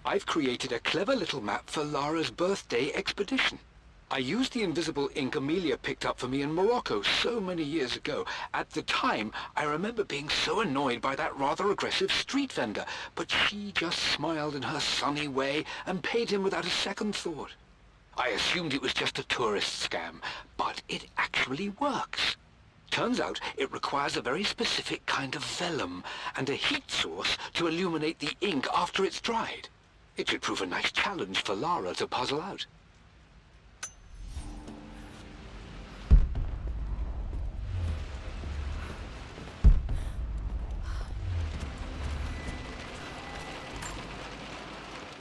I've created a clever little map for Lara's birthday expedition. I used the invisible ink Amelia picked up for me in Morocco so many years ago. At the time, I remember being so annoyed by that rather aggressive street vendor, but she just smiled in her sunny way and paid him without a second thought. I assumed it was just a tourist scam, but it actually works. Turns out it requires a very specific kind of vellum and a heat source to illuminate the ink after it's dried. It should prove a nice challenge for Lara to puzzle out.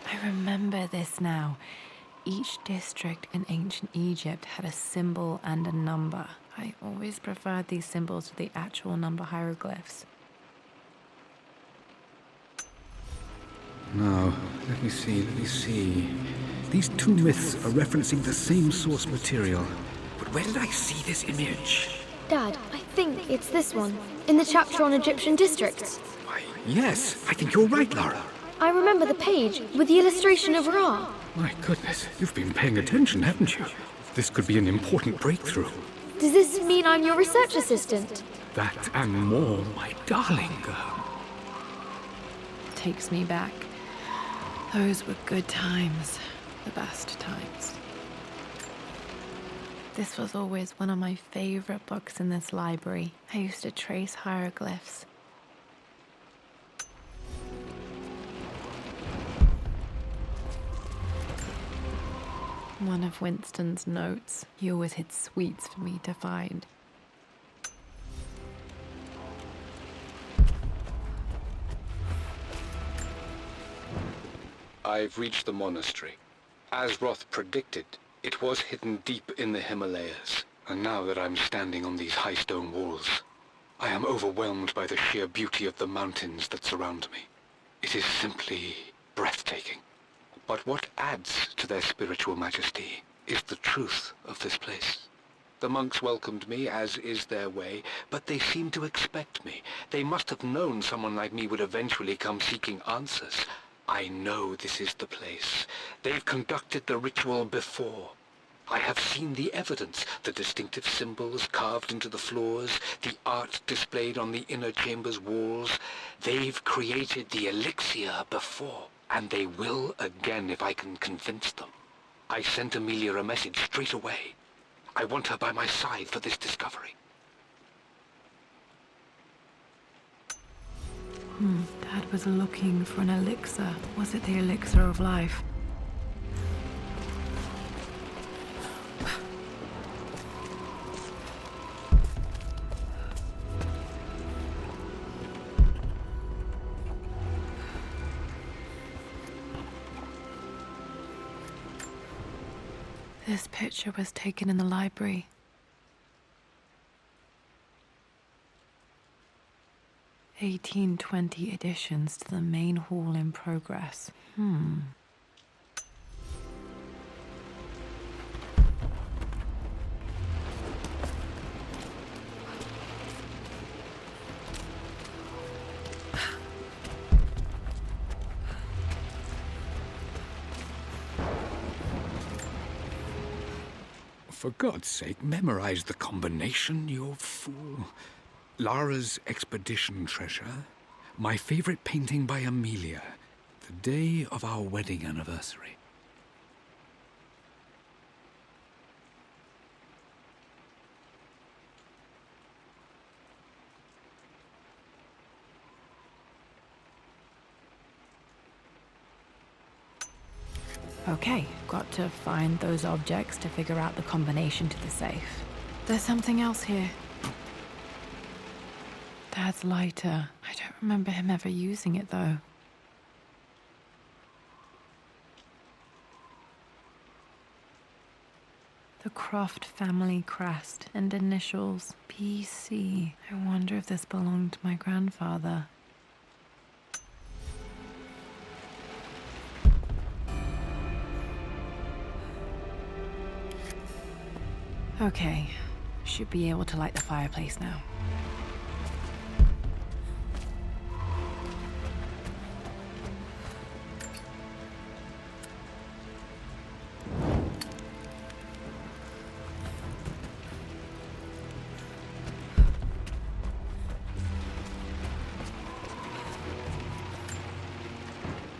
I remember this now. Each district in ancient Egypt had a symbol and a number. I always preferred these symbols to the actual number hieroglyphs. Now, let me see. These two myths are referencing the same source material. But where did I see this image? Dad, I think it's this one, in the chapter on Egyptian districts. Why, yes, I think you're right, Lara. I remember the page with the illustration of Ra. My goodness, you've been paying attention, haven't you? This could be an important breakthrough. Does this mean I'm your research assistant? That and more, my darling girl. Takes me back. Those were good times. The best times. This was always one of my favorite books in this library. I used to trace hieroglyphs. One of Winston's notes. He always hid sweets for me to find. I've reached the monastery. As Roth predicted, it was hidden deep in the Himalayas. And now that I'm standing on these high stone walls, I am overwhelmed by the sheer beauty of the mountains that surround me. It is simply breathtaking. But what adds to their spiritual majesty is the truth of this place. The monks welcomed me, as is their way, but they seemed to expect me. They must have known someone like me would eventually come seeking answers. I know this is the place. They've conducted the ritual before. I have seen the evidence, the distinctive symbols carved into the floors, the art displayed on the inner chamber's walls. They've created the elixir before. And they will again if I can convince them. I sent Amelia a message straight away. I want her by my side for this discovery. Dad was looking for an elixir. Was it the elixir of life? This picture was taken in the library. (1820) additions to the main hall in progress. For God's sake, memorize the combination, you fool. Lara's expedition treasure, my favorite painting by Amelia, the day of our wedding anniversary. Okay, got to find those objects to figure out the combination to the safe. There's something else here. Dad's lighter. I don't remember him ever using it, though. The Croft family crest and initials PC. I wonder if this belonged to my grandfather. Okay, should be able to light the fireplace now.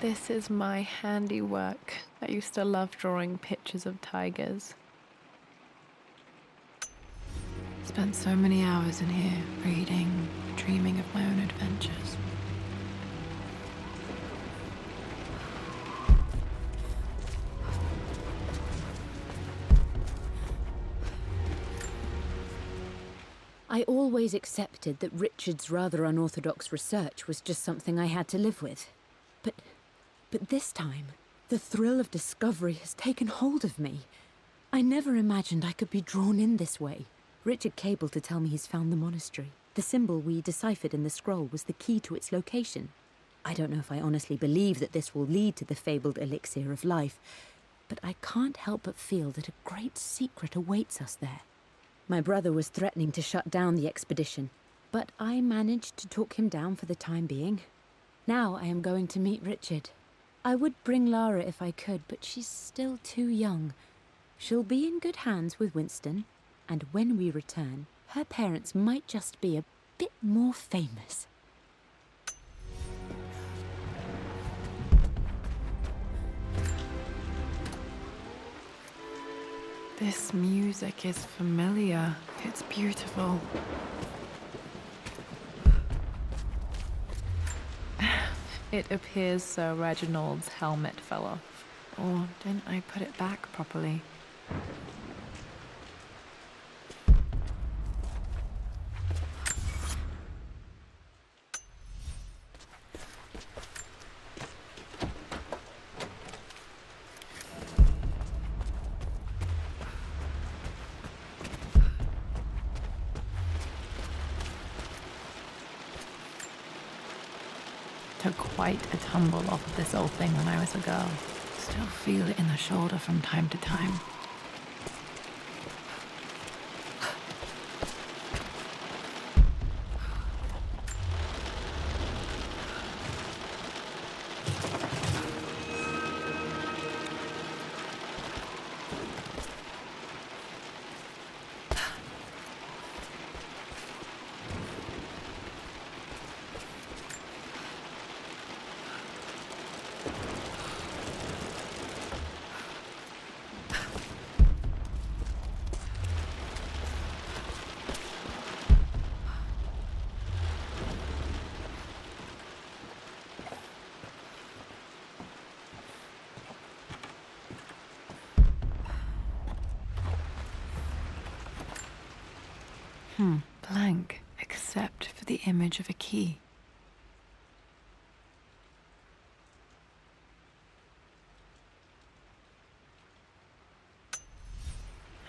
This is my handiwork. I used to love drawing pictures of tigers. Spent so many hours in here, reading, dreaming of my own adventures. I always accepted that Richard's rather unorthodox research was just something I had to live with. But this time, the thrill of discovery has taken hold of me. I never imagined I could be drawn in this way. Richard cabled to tell me he's found the monastery. The symbol we deciphered in the scroll was the key to its location. I don't know if I honestly believe that this will lead to the fabled elixir of life, but I can't help but feel that a great secret awaits us there. My brother was threatening to shut down the expedition, but I managed to talk him down for the time being. Now I am going to meet Richard. I would bring Lara if I could, but she's still too young. She'll be in good hands with Winston, and when we return, her parents might just be a bit more famous. This music is familiar. It's beautiful. It appears Sir Reginald's helmet fell off. Or didn't I put it back properly? Took quite a tumble off of this old thing when I was a girl. Still feel it in the shoulder from time to time. Blank, except for the image of a key.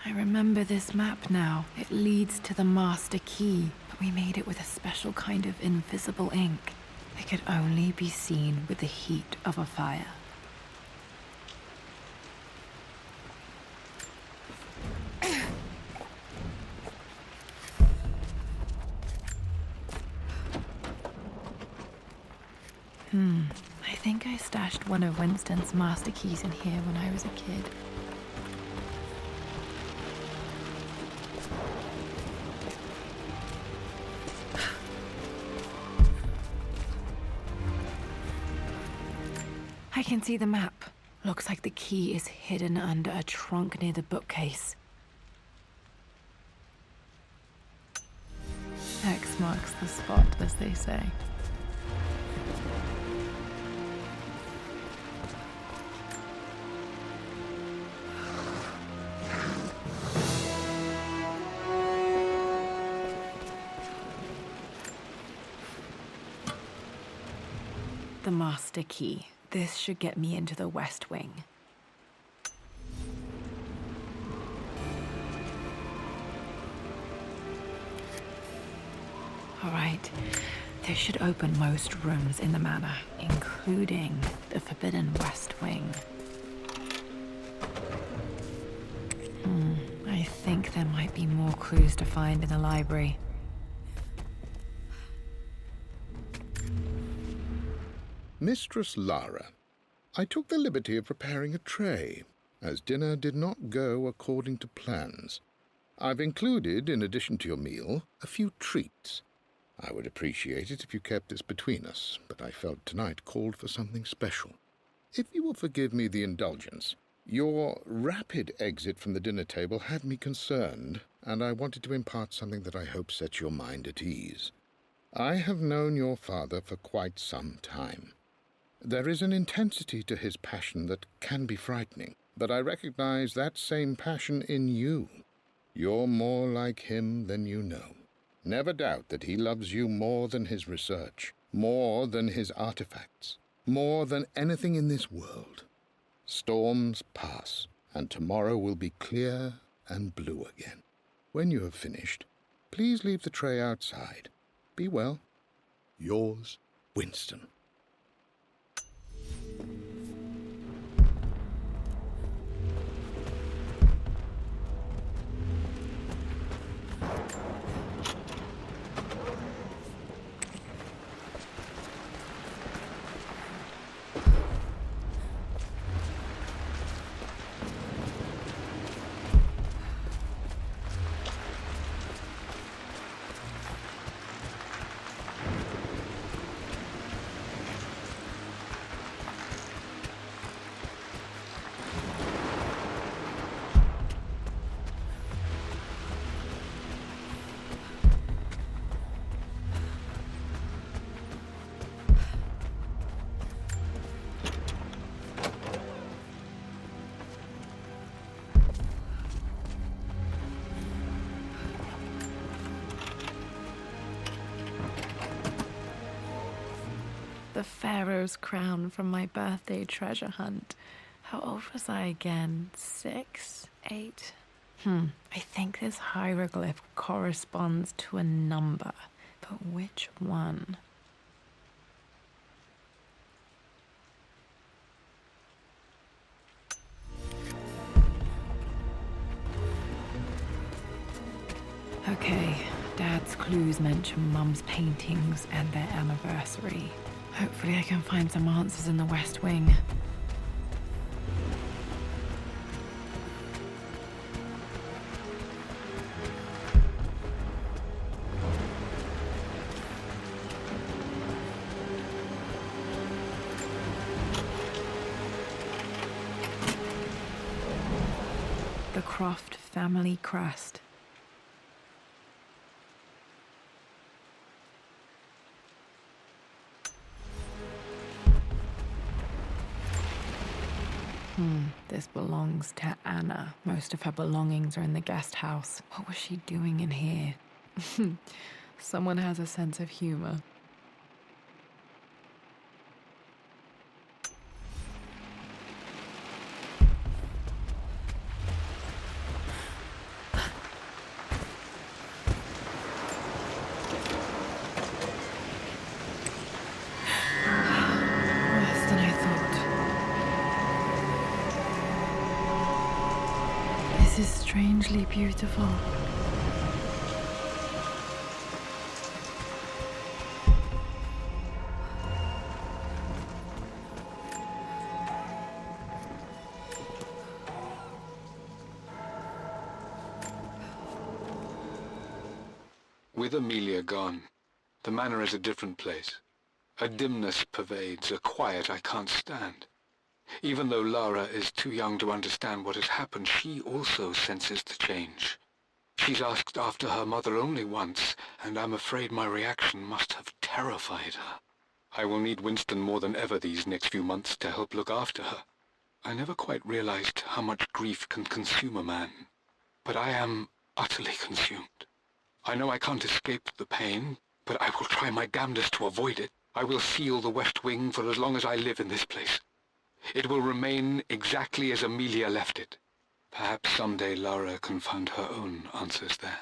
I remember this map now. It leads to the master key, but we made it with a special kind of invisible ink. It could only be seen with the heat of a fire. I think I stashed one of Winston's master keys in here when I was a kid. I can see the map. Looks like the key is hidden under a trunk near the bookcase. X marks the spot, as they say. The master key. This should get me into the West Wing. All right, this should open most rooms in the manor, including the Forbidden West Wing. I think there might be more clues to find in the library. Mistress Lara, I took the liberty of preparing a tray, as dinner did not go according to plans. I've included, in addition to your meal, a few treats. I would appreciate it if you kept this between us, but I felt tonight called for something special. If you will forgive me the indulgence, your rapid exit from the dinner table had me concerned, and I wanted to impart something that I hope sets your mind at ease. I have known your father for quite some time. There is an intensity to his passion that can be frightening, but I recognize that same passion in you. You're more like him than you know. Never doubt that he loves you more than his research, more than his artifacts, more than anything in this world. Storms pass, and tomorrow will be clear and blue again. When you have finished, please leave the tray outside. Be well. Yours, Winston. The Pharaoh's crown from my birthday treasure hunt. How old was I again? 6? 8? I think this hieroglyph corresponds to a number, but which one? Okay, Dad's clues mention Mum's paintings and their anniversary. Hopefully I can find some answers in the West Wing. The Croft family crest. This belongs to Anna. Most of her belongings are in the guest house. What was she doing in here? Someone has a sense of humor. Worse than I thought. This is strangely beautiful. With Amelia gone, the manor is a different place. A dimness pervades, a quiet I can't stand. Even though Lara is too young to understand what has happened, she also senses the change. She's asked after her mother only once, and I'm afraid my reaction must have terrified her. I will need Winston more than ever these next few months to help look after her. I never quite realized how much grief can consume a man, but I am utterly consumed. I know I can't escape the pain, but I will try my damnedest to avoid it. I will seal the West Wing for as long as I live in this place. It will remain exactly as Amelia left it. Perhaps someday Lara can find her own answers there.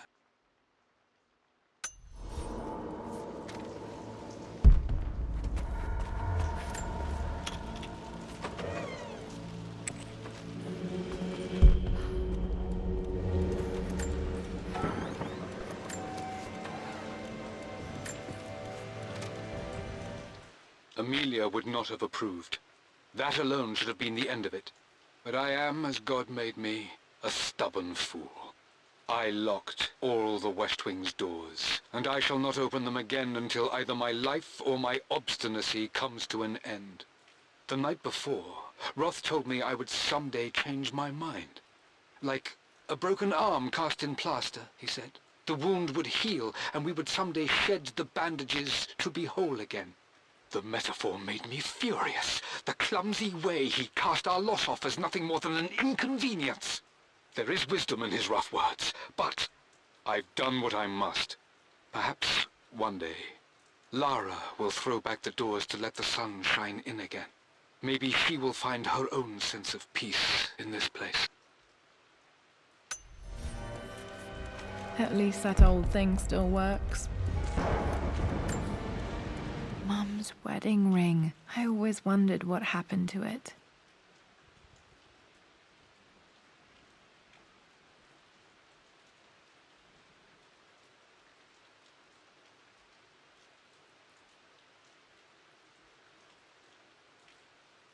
Amelia would not have approved. That alone should have been the end of it. But I am, as God made me, a stubborn fool. I locked all the West Wing's doors, and I shall not open them again until either my life or my obstinacy comes to an end. The night before, Roth told me I would someday change my mind. Like a broken arm cast in plaster, he said. The wound would heal, and we would someday shed the bandages to be whole again. The metaphor made me furious. The clumsy way he cast our loss off as nothing more than an inconvenience. There is wisdom in his rough words, but I've done what I must. Perhaps one day, Lara will throw back the doors to let the sun shine in again. Maybe she will find her own sense of peace in this place. At least that old thing still works. Mum's wedding ring. I always wondered what happened to it.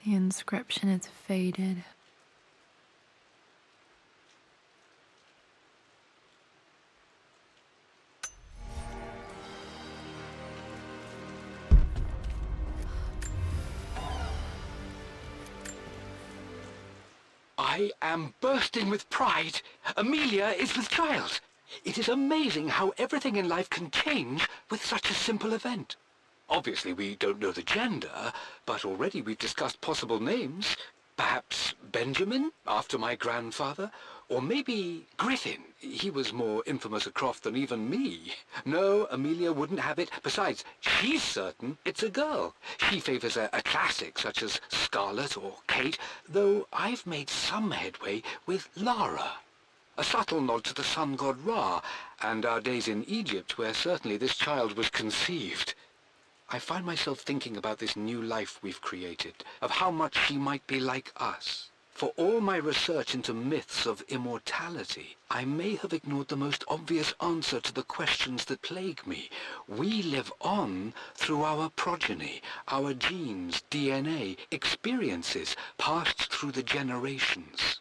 The inscription is faded. I am bursting with pride. Amelia is with child. It is amazing how everything in life can change with such a simple event. Obviously, we don't know the gender, but already we've discussed possible names. Perhaps Benjamin, after my grandfather, or maybe Griffin. He was more infamous a Croft than even me. No, Amelia wouldn't have it. Besides, she's certain it's a girl. She favors a classic such as Scarlet or Kate, though I've made some headway with Lara. A subtle nod to the sun god Ra, and our days in Egypt, where certainly this child was conceived. I find myself thinking about this new life we've created, of how much she might be like us. For all my research into myths of immortality, I may have ignored the most obvious answer to the questions that plague me. We live on through our progeny, our genes, DNA, experiences passed through the generations.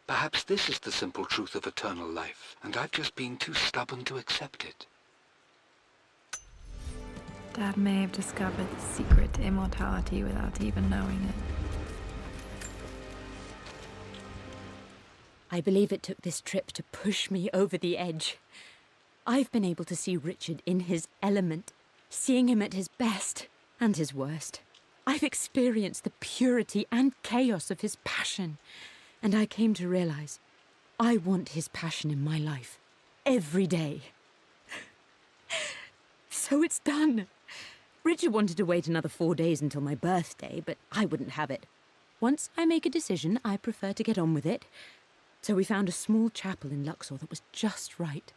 Perhaps this is the simple truth of eternal life, and I've just been too stubborn to accept it. Dad may have discovered the secret to immortality without even knowing it. I believe it took this trip to push me over the edge. I've been able to see Richard in his element, seeing him at his best and his worst. I've experienced the purity and chaos of his passion, and I came to realize I want his passion in my life every day. So it's done. Richard wanted to wait another 4 days until my birthday, but I wouldn't have it. Once I make a decision, I prefer to get on with it. So we found a small chapel in Luxor that was just right.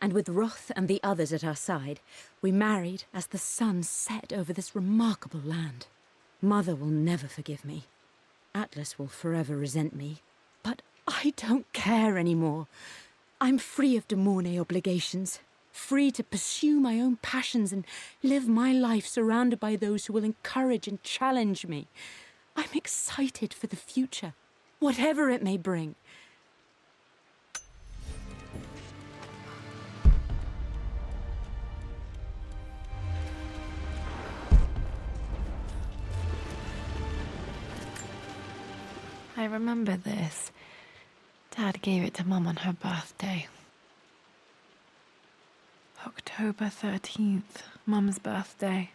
And with Roth and the others at our side, we married as the sun set over this remarkable land. Mother will never forgive me. Atlas will forever resent me. But I don't care anymore. I'm free of de Mornay obligations. Free to pursue my own passions and live my life surrounded by those who will encourage and challenge me. I'm excited for the future, whatever it may bring. I remember this. Dad gave it to Mum on her birthday. October 13th, Mum's birthday.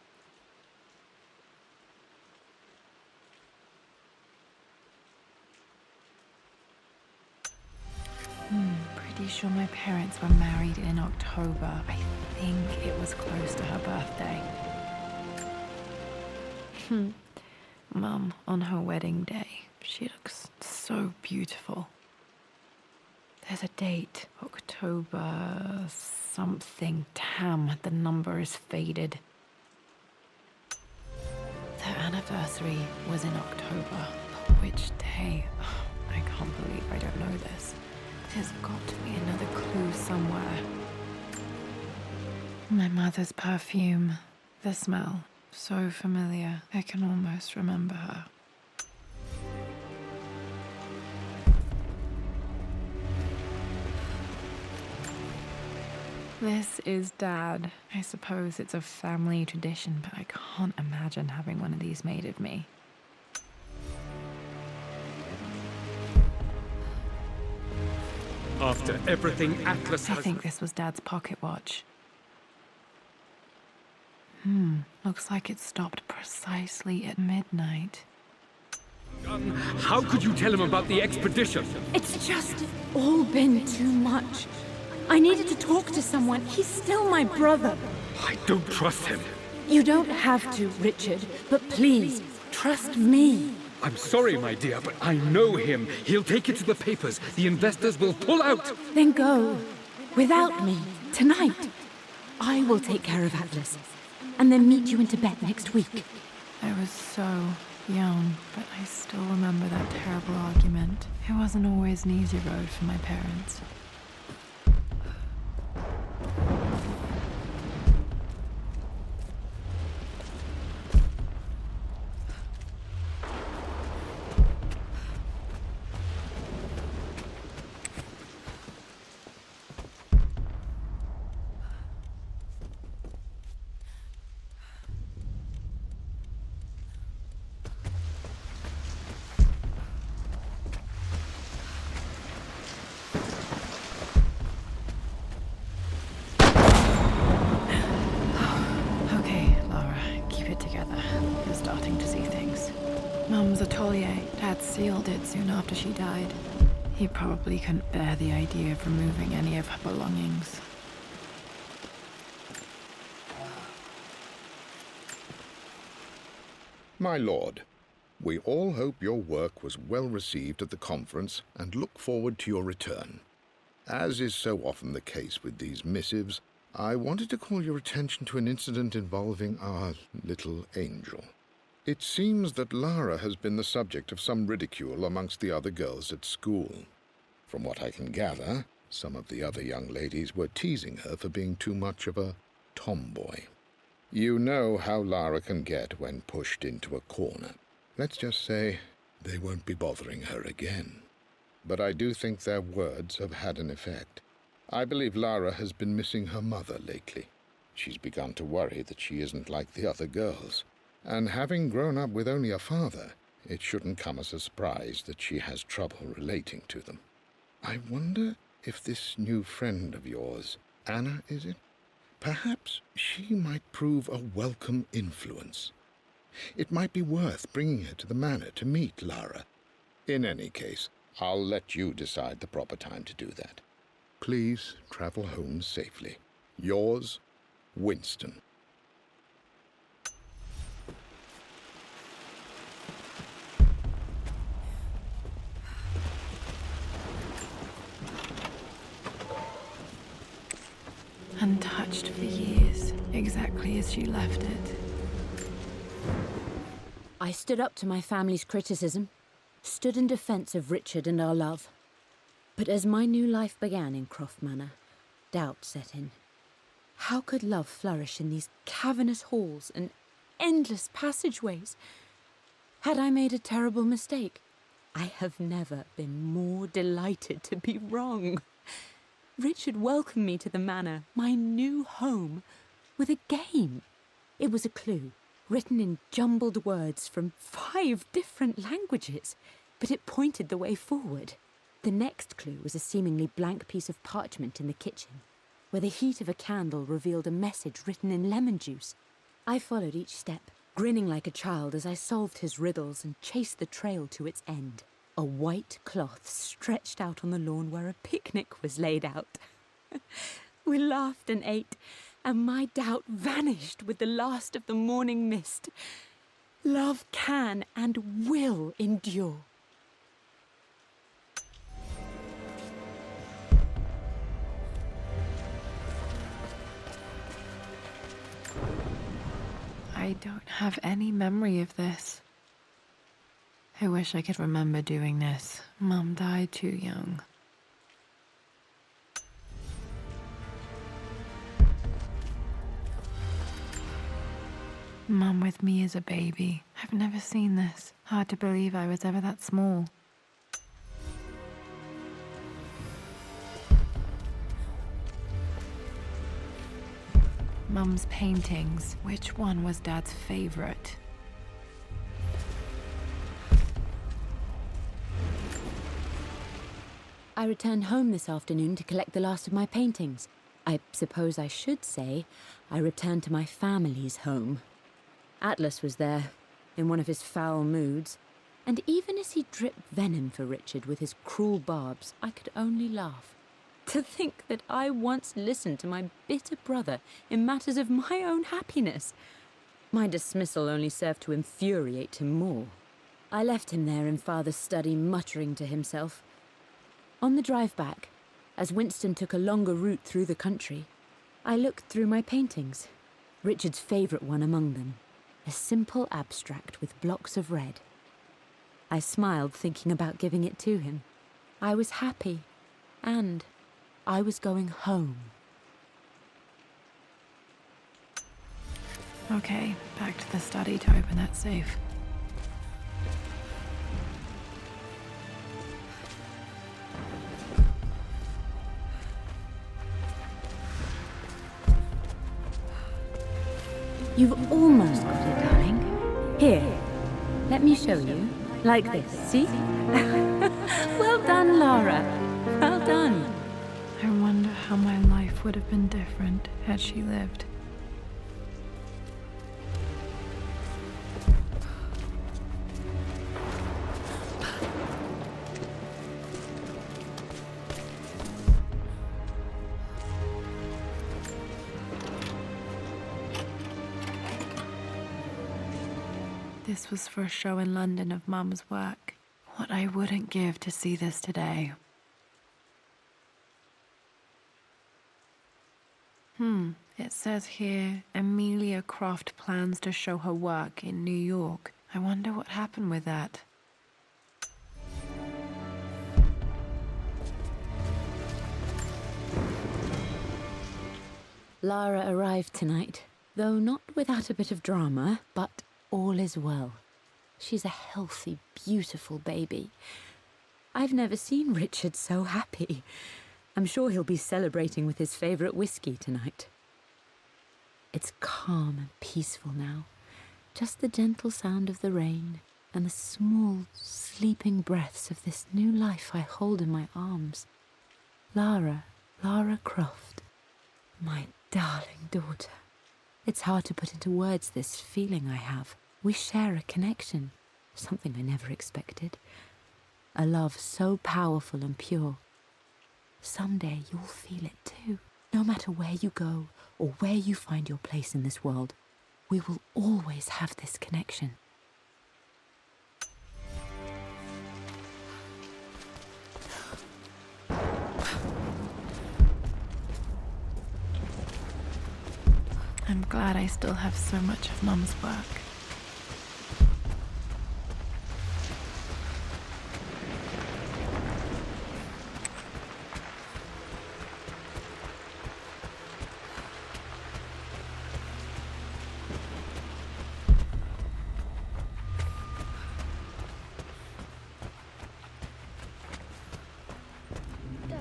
Pretty sure my parents were married in October. I think it was close to her birthday. Mum, on her wedding day, she looks so beautiful. There's a date, October something. Damn, the number is faded. Their anniversary was in October. But which day? I can't believe I don't know this. There's got to be another clue somewhere. My mother's perfume. The smell. So familiar. I can almost remember her. This is Dad. I suppose it's a family tradition, but I can't imagine having one of these made of me. After everything Atlas I has... think this was Dad's pocket watch. Looks like it stopped precisely at midnight. How could you tell him about the expedition? It's just all been too much. I needed to talk to someone. He's still my brother. I don't trust him. You don't have to, Richard, but please, trust me. I'm sorry, my dear, but I know him. He'll take it to the papers. The investors will pull out. Then go. Without me. Tonight. I will take care of Atlas. And then meet you in Tibet next week. I was so young, but I still remember that terrible argument. It wasn't always an easy road for my parents. Mum's atelier. Dad sealed it soon after she died. He probably couldn't bear the idea of removing any of her belongings. My lord, we all hope your work was well received at the conference and look forward to your return. As is so often the case with these missives, I wanted to call your attention to an incident involving our little angel. It seems that Lara has been the subject of some ridicule amongst the other girls at school. From what I can gather, some of the other young ladies were teasing her for being too much of a tomboy. You know how Lara can get when pushed into a corner. Let's just say they won't be bothering her again. But I do think their words have had an effect. I believe Lara has been missing her mother lately. She's begun to worry that she isn't like the other girls. And having grown up with only a father, it shouldn't come as a surprise that she has trouble relating to them. I wonder if this new friend of yours, Anna, is it? Perhaps she might prove a welcome influence. It might be worth bringing her to the manor to meet Lara. In any case, I'll let you decide the proper time to do that. Please travel home safely. Yours, Winston. Untouched for years, exactly as she left it. I stood up to my family's criticism, stood in defense of Richard and our love. But as my new life began in Croft Manor, doubt set in. How could love flourish in these cavernous halls and endless passageways? Had I made a terrible mistake? I have never been more delighted to be wrong. Richard welcomed me to the manor, my new home, with a game. It was a clue, written in jumbled words from 5 different languages, but it pointed the way forward. The next clue was a seemingly blank piece of parchment in the kitchen, where the heat of a candle revealed a message written in lemon juice. I followed each step, grinning like a child as I solved his riddles and chased the trail to its end. A white cloth stretched out on the lawn where a picnic was laid out. We laughed and ate, and my doubt vanished with the last of the morning mist. Love can and will endure. I don't have any memory of this. I wish I could remember doing this. Mum died too young. Mum with me as a baby. I've never seen this. Hard to believe I was ever that small. Mum's paintings. Which one was Dad's favorite? I returned home this afternoon to collect the last of my paintings. I suppose I should say I returned to my family's home. Atlas was there, in one of his foul moods, and even as he dripped venom for Richard with his cruel barbs, I could only laugh. To think that I once listened to my bitter brother in matters of my own happiness. My dismissal only served to infuriate him more. I left him there in Father's study, muttering to himself. On the drive back, as Winston took a longer route through the country, I looked through my paintings, Richard's favourite one among them, a simple abstract with blocks of red. I smiled, thinking about giving it to him. I was happy, and I was going home. Okay, back to the study to open that safe. You've almost got it, darling. Here, let me show you. Like this, see? Well done, Lara. Well done. I wonder how my life would have been different had she lived. This was for a show in London of Mum's work. What I wouldn't give to see this today. It says here, Amelia Croft plans to show her work in New York. I wonder what happened with that. Lara arrived tonight, though not without a bit of drama, but all is well. She's a healthy, beautiful baby. I've never seen Richard so happy. I'm sure he'll be celebrating with his favourite whiskey tonight. It's calm and peaceful now. Just the gentle sound of the rain and the small, sleeping breaths of this new life I hold in my arms. Lara Croft, my darling daughter. It's hard to put into words this feeling I have. We share a connection, something I never expected. A love so powerful and pure. Someday you'll feel it too. No matter where you go or where you find your place in this world, we will always have this connection. I'm glad I still have so much of Mum's work.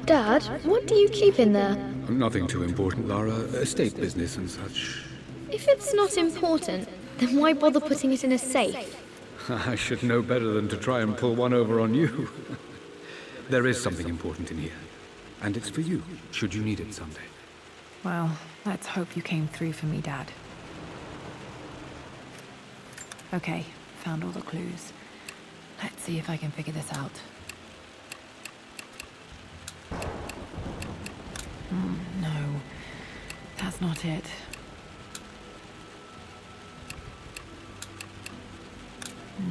Dad, what do you keep in there? Nothing too important, Lara. Estate business and such. If it's not important, then why bother putting it in a safe? I should know better than to try and pull one over on you. There is something important in here. And it's for you, should you need it someday. Well, let's hope you came through for me, Dad. Okay, found all the clues. Let's see if I can figure this out. No, that's not it.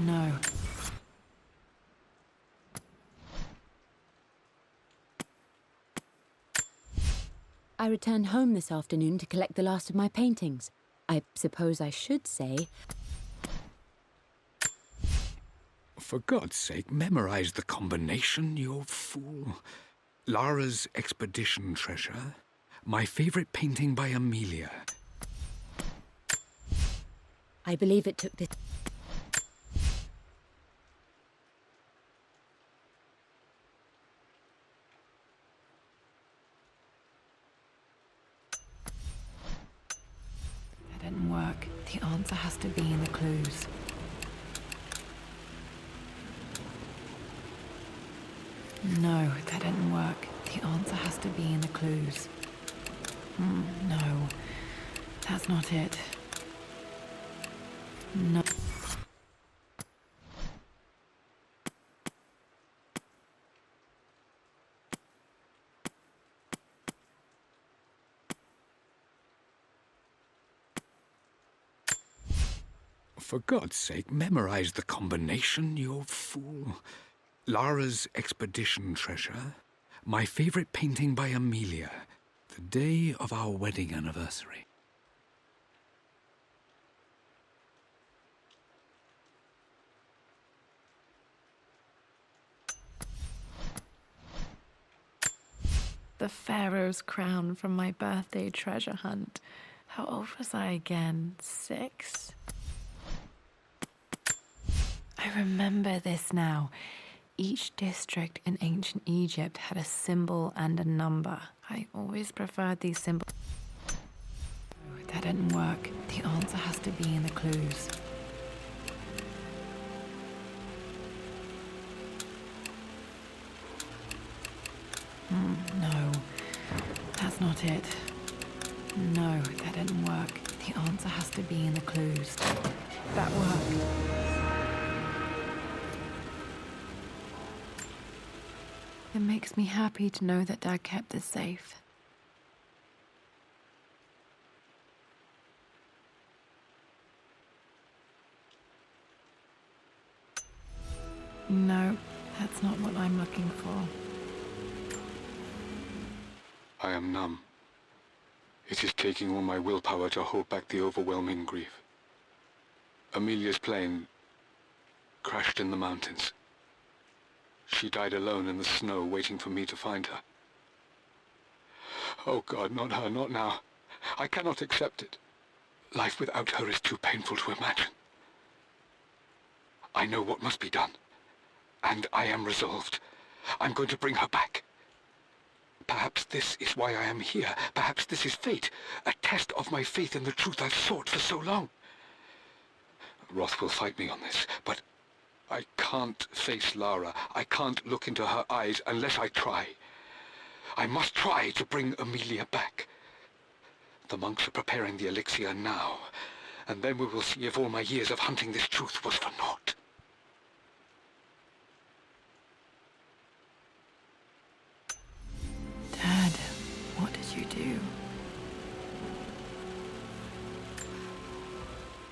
No. I returned home this afternoon to collect the last of my paintings. I suppose I should say... For God's sake, memorize the combination, you fool. Lara's expedition treasure. My favorite painting by Amelia. I believe it took this... That didn't work. The answer has to be in the clues. No, that didn't work. The answer has to be in the clues. No, that's not it. No. For God's sake, memorize the combination, you fool. Lara's expedition treasure, my favorite painting by Amelia, the day of our wedding anniversary. The Pharaoh's crown from my birthday treasure hunt. How old was I again? 6? I remember this now. Each district in ancient Egypt had a symbol and a number. I always preferred these symbols. That didn't work. The answer has to be in the clues. No, that's not it. No, that didn't work. The answer has to be in the clues. That worked. It makes me happy to know that Dad kept this safe. No, that's not what I'm looking for. I am numb. It is taking all my willpower to hold back the overwhelming grief. Amelia's plane crashed in the mountains. She died alone in the snow, waiting for me to find her. Oh God, not her, not now. I cannot accept it. Life without her is too painful to imagine. I know what must be done, and I am resolved. I'm going to bring her back. Perhaps this is why I am here. Perhaps this is fate, a test of my faith in the truth I've sought for so long. Roth will fight me on this, but I can't face Lara. I can't look into her eyes unless I try. I must try to bring Amelia back. The monks are preparing the elixir now, and then we will see if all my years of hunting this truth was for naught. Dad, what did you do?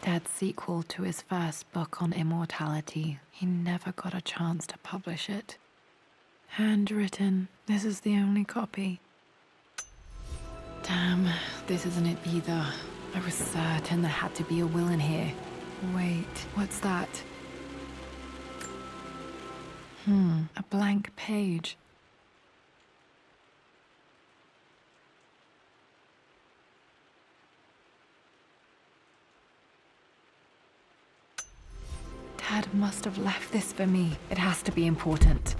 Dad's sequel to his first book on immortality. He never got a chance to publish it. Handwritten. This is the only copy. Damn, this isn't it either. I was certain there had to be a will in here. Wait, what's that? A blank page. Dad must have left this for me. It has to be important.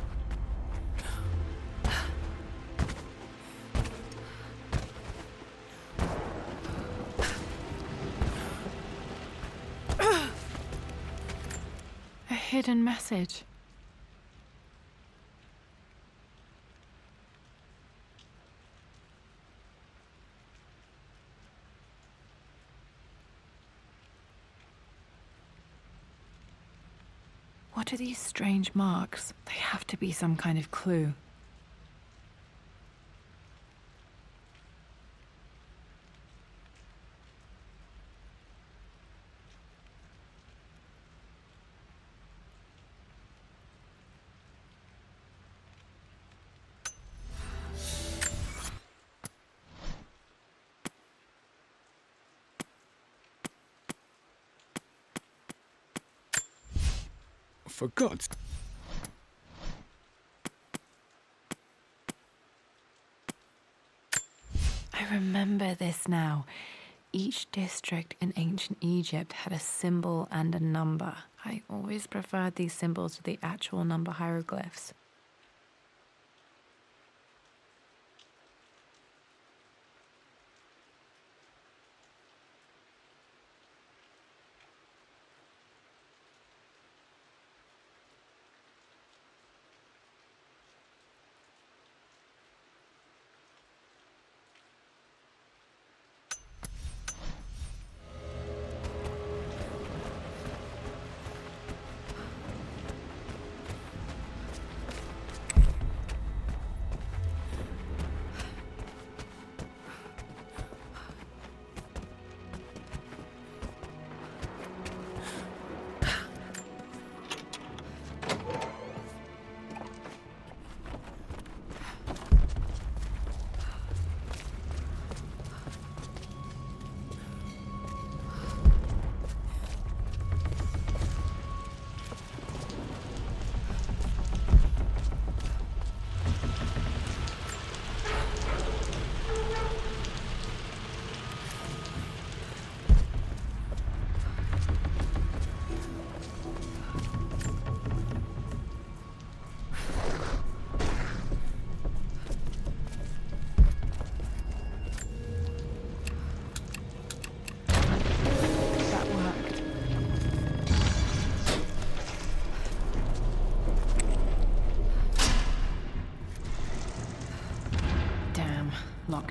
A hidden message. What are these strange marks? They have to be some kind of clue. For God's... I remember this now. Each district in ancient Egypt had a symbol and a number. I always preferred these symbols to the actual number hieroglyphs.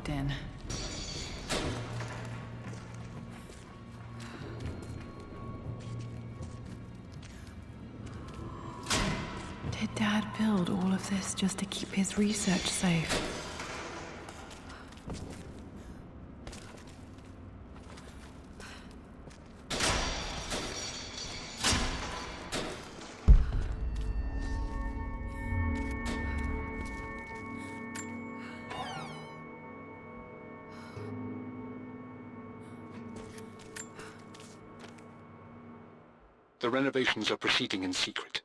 locked in. Did Dad build all of this just to keep his research safe? The renovations are proceeding in secret.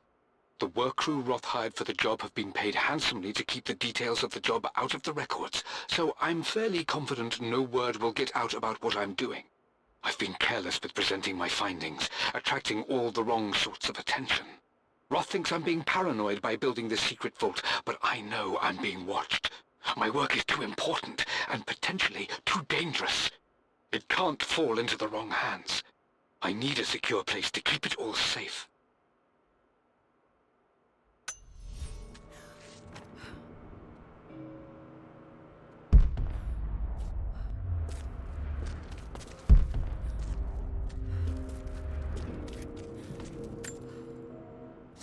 The work crew Roth hired for the job have been paid handsomely to keep the details of the job out of the records, so I'm fairly confident no word will get out about what I'm doing. I've been careless with presenting my findings, attracting all the wrong sorts of attention. Roth thinks I'm being paranoid by building this secret vault, but I know I'm being watched. My work is too important, and potentially too dangerous. It can't fall into the wrong hands. I need a secure place to keep it all safe.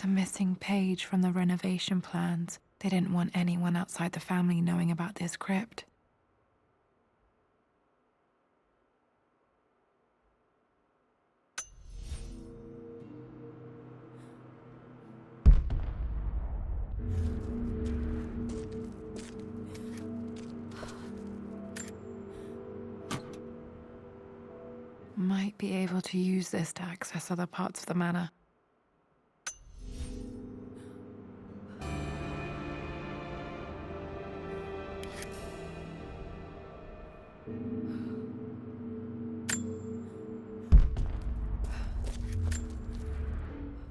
The missing page from the renovation plans. They didn't want anyone outside the family knowing about this crypt. Might be able to use this to access other parts of the manor.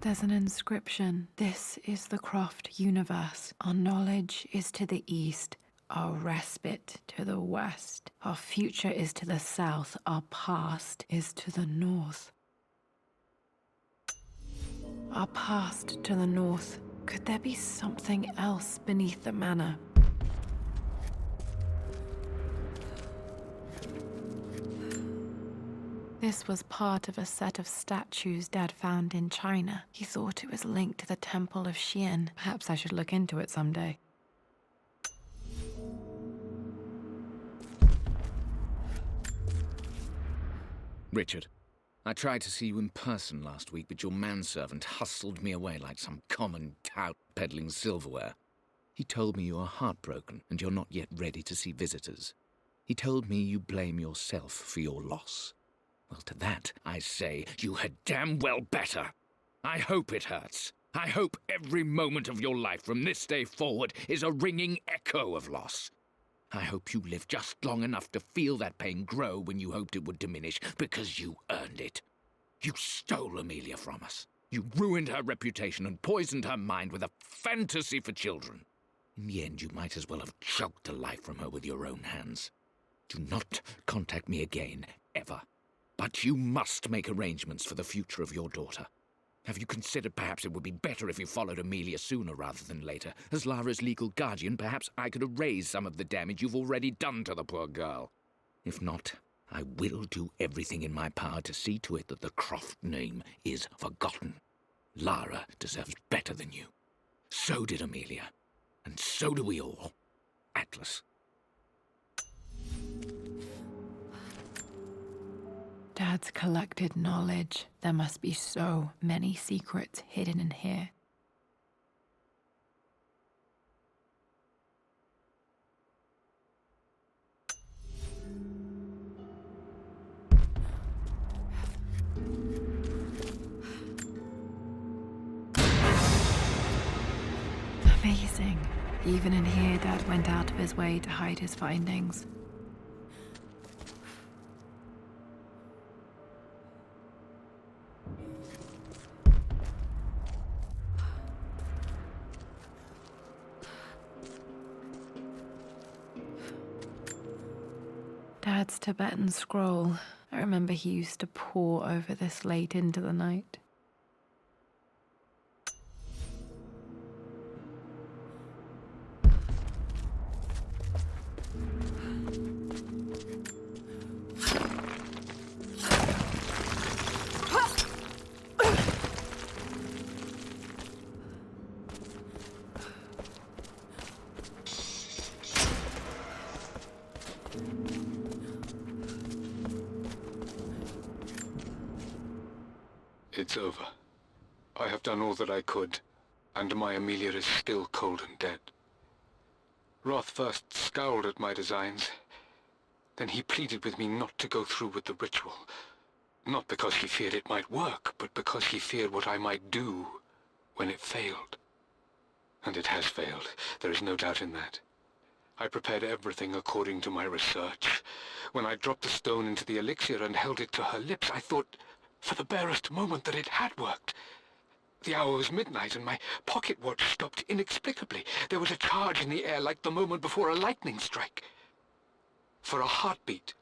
There's an inscription. This is the Croft universe. Our knowledge is to the east, our respite to the west. Our future is to the south, our past is to the north. Our past to the north. Could there be something else beneath the manor? This was part of a set of statues Dad found in China. He thought it was linked to the Temple of Xian. Perhaps I should look into it someday. Richard, I tried to see you in person last week, but your manservant hustled me away like some common tout peddling silverware. He told me you are heartbroken and you're not yet ready to see visitors. He told me you blame yourself for your loss. Well, to that, I say, you had damn well better. I hope it hurts. I hope every moment of your life from this day forward is a ringing echo of loss. I hope you live just long enough to feel that pain grow when you hoped it would diminish, because you earned it. You stole Amelia from us. You ruined her reputation and poisoned her mind with a fantasy for children. In the end, you might as well have choked the life from her with your own hands. Do not contact me again, ever. But you must make arrangements for the future of your daughter. Have you considered perhaps it would be better if you followed Amelia sooner rather than later? As Lara's legal guardian, perhaps I could erase some of the damage you've already done to the poor girl. If not, I will do everything in my power to see to it that the Croft name is forgotten. Lara deserves better than you. So did Amelia. And so do we all. Atlas. Dad's collected knowledge. There must be so many secrets hidden in here. Amazing. Even in here, Dad went out of his way to hide his findings. Dad's Tibetan scroll. I remember he used to pore over this late into the night. It's over. I have done all that I could, and my Amelia is still cold and dead. Roth first scowled at my designs. Then he pleaded with me not to go through with the ritual. Not because he feared it might work, but because he feared what I might do when it failed. And it has failed. There is no doubt in that. I prepared everything according to my research. When I dropped the stone into the elixir and held it to her lips, I thought for the barest moment that it had worked. The hour was midnight, and my pocket watch stopped inexplicably. There was a charge in the air like the moment before a lightning strike. For a heartbeat,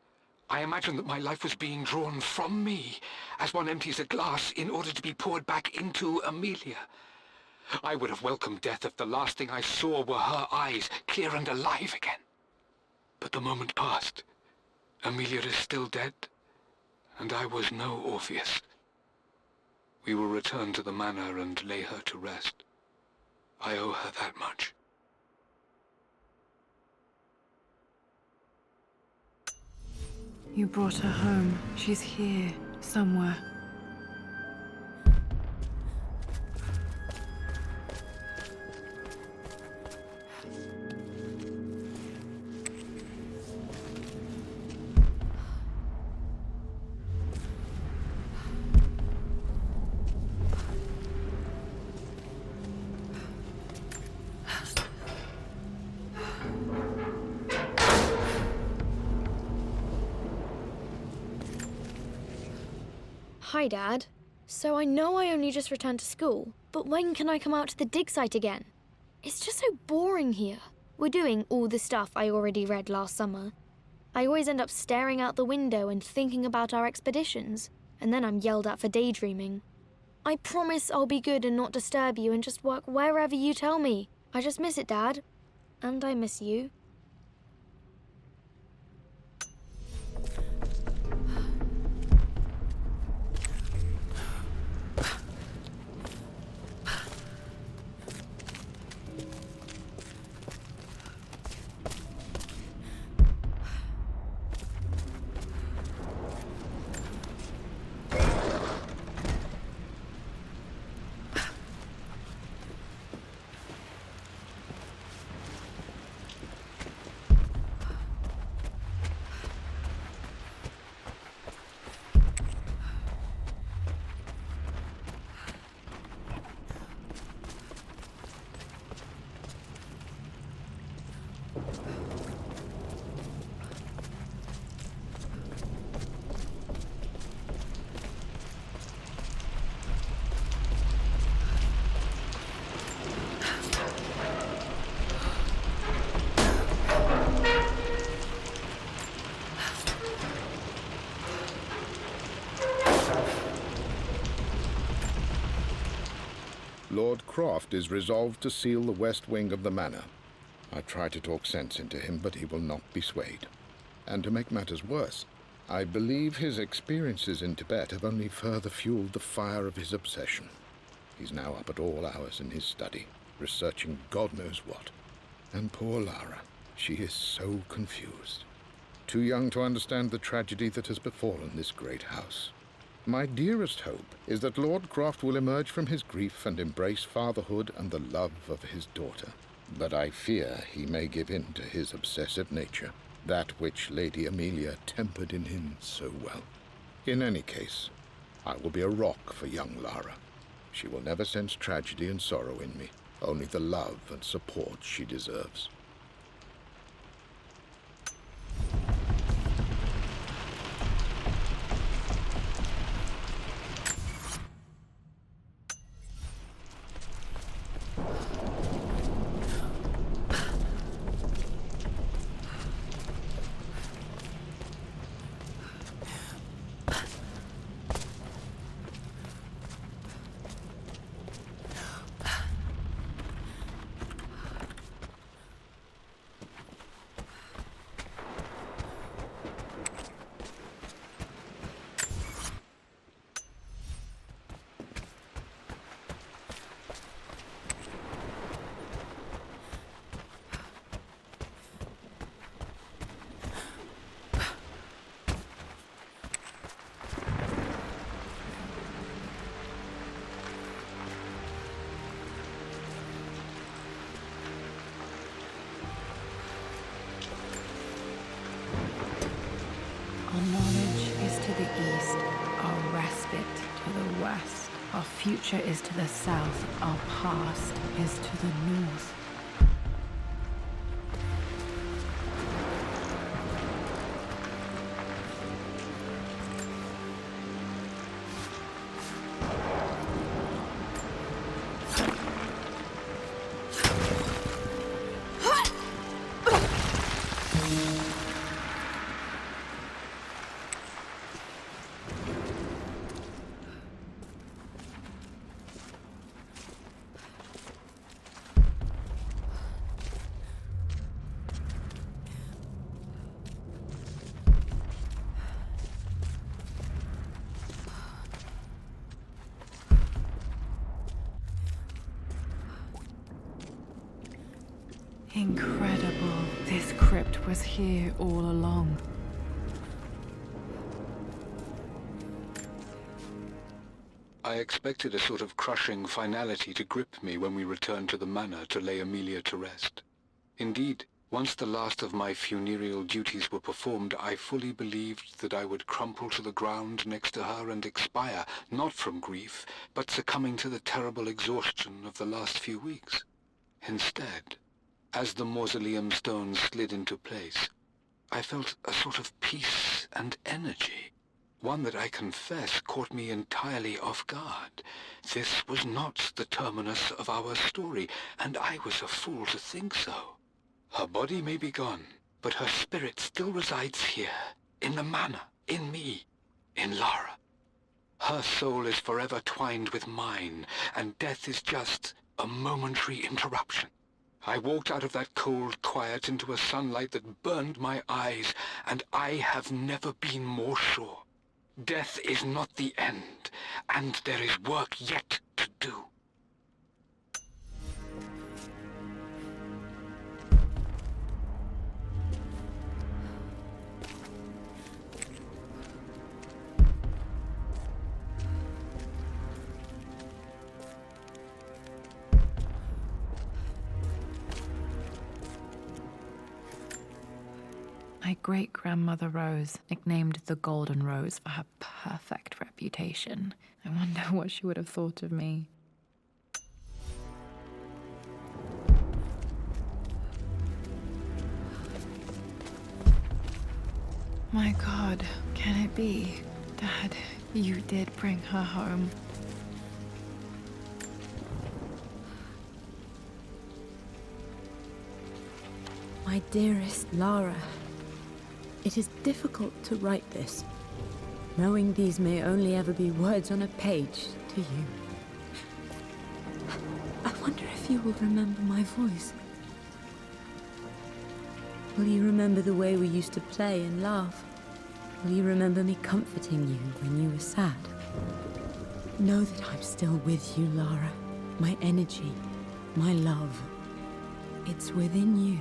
I imagined that my life was being drawn from me, as one empties a glass in order to be poured back into Amelia. I would have welcomed death if the last thing I saw were her eyes, clear and alive again. But the moment passed. Amelia is still dead, and I was no Orpheus. We will return to the manor and lay her to rest. I owe her that much. You brought her home. She's here, somewhere. Hi, Dad. So I know I only just returned to school, but when can I come out to the dig site again? It's just so boring here. We're doing all the stuff I already read last summer. I always end up staring out the window and thinking about our expeditions, and then I'm yelled at for daydreaming. I promise I'll be good and not disturb you and just work wherever you tell me. I just miss it, Dad. And I miss you. Lord Croft is resolved to seal the west wing of the manor. I try to talk sense into him, but he will not be swayed. And to make matters worse, I believe his experiences in Tibet have only further fueled the fire of his obsession. He's now up at all hours in his study, researching God knows what. And poor Lara, she is so confused. Too young to understand the tragedy that has befallen this great house. My dearest hope is that Lord Croft will emerge from his grief and embrace fatherhood and the love of his daughter. But I fear he may give in to his obsessive nature, that which Lady Amelia tempered in him so well. In any case, I will be a rock for young Lara. She will never sense tragedy and sorrow in me, only the love and support she deserves. future is to the south, our past is to the north. Incredible. This crypt was here all along. I expected a sort of crushing finality to grip me when we returned to the manor to lay Amelia to rest. Indeed, once the last of my funereal duties were performed, I fully believed that I would crumple to the ground next to her and expire, not from grief, but succumbing to the terrible exhaustion of the last few weeks. Instead, as the mausoleum stones slid into place, I felt a sort of peace and energy, one that I confess caught me entirely off guard. This was not the terminus of our story, and I was a fool to think so. Her body may be gone, but her spirit still resides here, in the manor, in me, in Lara. Her soul is forever twined with mine, and death is just a momentary interruption. I walked out of that cold quiet into a sunlight that burned my eyes, and I have never been more sure. Death is not the end, and there is work yet to do. My great-grandmother Rose, nicknamed the Golden Rose for her perfect reputation. I wonder what she would have thought of me. My God, can it be? Dad, you did bring her home. My dearest Lara, it is difficult to write this, knowing these may only ever be words on a page to you. I wonder if you will remember my voice. Will you remember the way we used to play and laugh? Will you remember me comforting you when you were sad? Know that I'm still with you, Lara. My energy, my love. It's within you.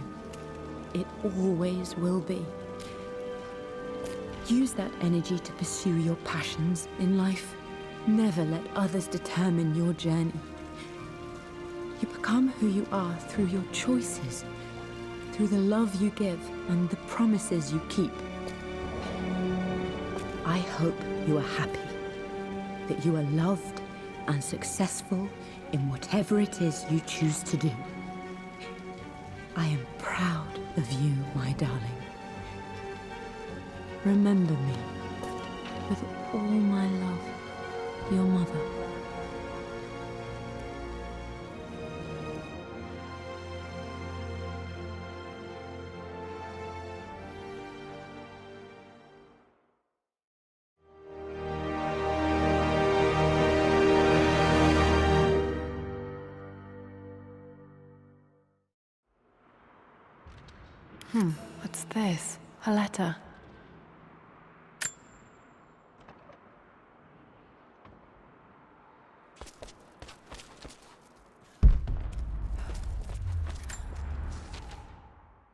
It always will be. Use that energy to pursue your passions in life. Never let others determine your journey. You become who you are through your choices, through the love you give and the promises you keep. I hope you are happy, that you are loved and successful in whatever it is you choose to do. I am proud of you, my darling. Remember me, with all my love, your mother. What's this? A letter.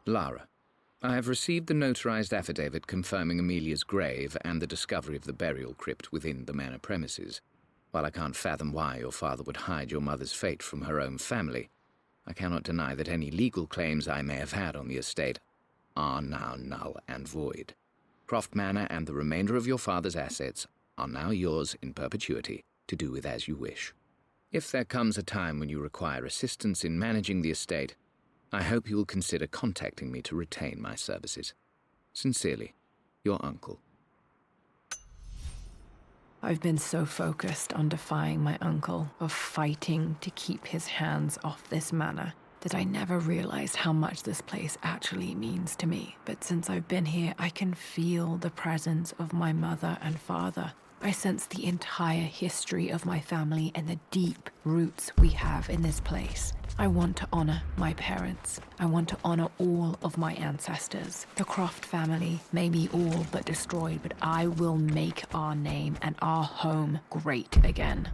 Lara, I have received the notarized affidavit confirming Amelia's grave and the discovery of the burial crypt within the manor premises. While I can't fathom why your father would hide your mother's fate from her own family, I cannot deny that any legal claims I may have had on the estate are now null and void. Croft Manor and the remainder of your father's assets are now yours in perpetuity to do with as you wish. If there comes a time when you require assistance in managing the estate, I hope you will consider contacting me to retain my services. Sincerely, your uncle. I've been so focused on defying my uncle, of fighting to keep his hands off this manor, that I never realized how much this place actually means to me. But since I've been here, I can feel the presence of my mother and father. I sense the entire history of my family and the deep roots we have in this place. I want to honor my parents. I want to honor all of my ancestors. The Croft family may be all but destroyed, but I will make our name and our home great again.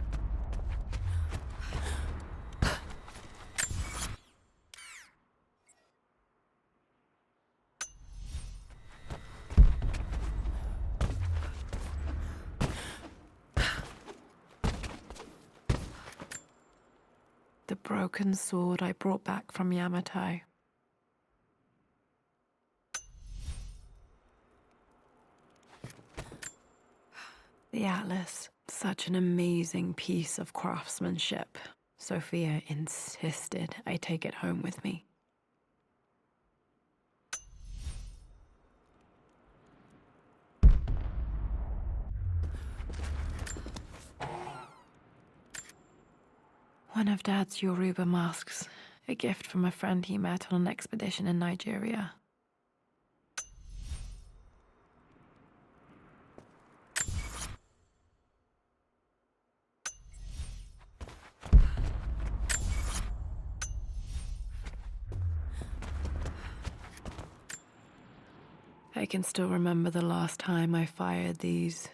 The broken sword I brought back from Yamatai. The atlas, such an amazing piece of craftsmanship. Sophia insisted I take it home with me. One of Dad's Yoruba masks, a gift from a friend he met on an expedition in Nigeria. I can still remember the last time I fired these.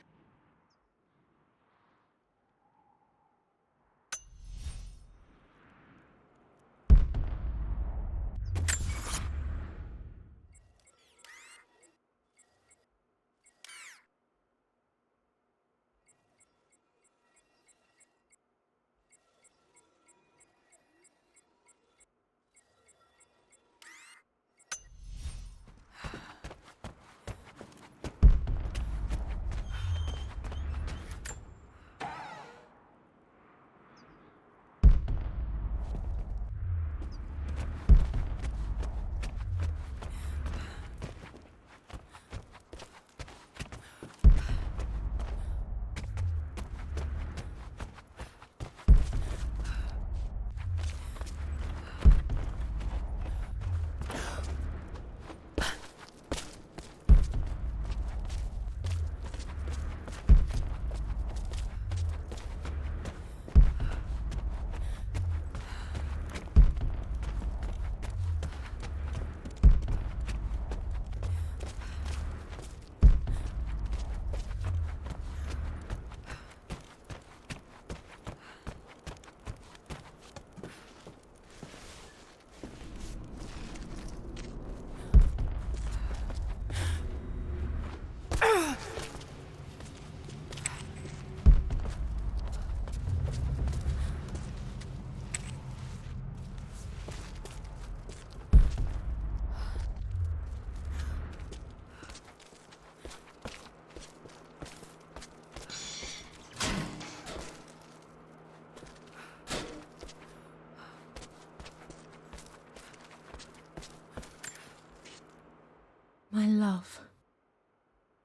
My love,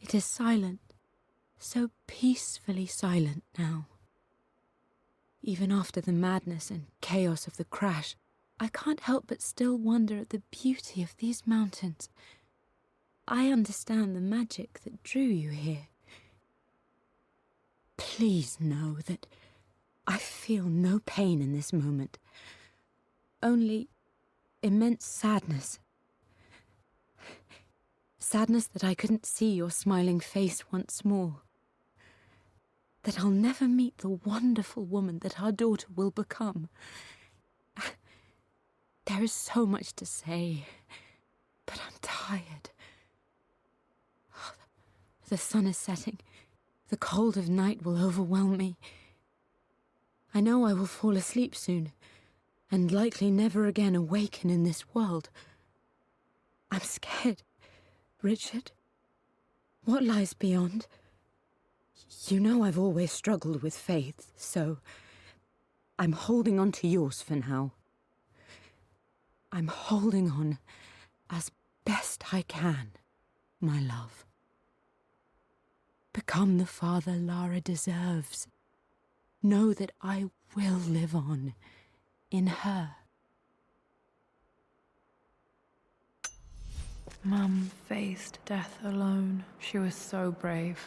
it is silent, so peacefully silent now. Even after the madness and chaos of the crash, I can't help but still wonder at the beauty of these mountains. I understand the magic that drew you here. Please know that I feel no pain in this moment, only immense sadness. Sadness that I couldn't see your smiling face once more. That I'll never meet the wonderful woman that our daughter will become. There is so much to say, but I'm tired. The sun is setting. The cold of night will overwhelm me. I know I will fall asleep soon, and likely never again awaken in this world. I'm scared. Richard, what lies beyond? You know I've always struggled with faith, so I'm holding on to yours for now. I'm holding on as best I can, my love. Become the father Lara deserves. Know that I will live on in her. Mum faced death alone. She was so brave.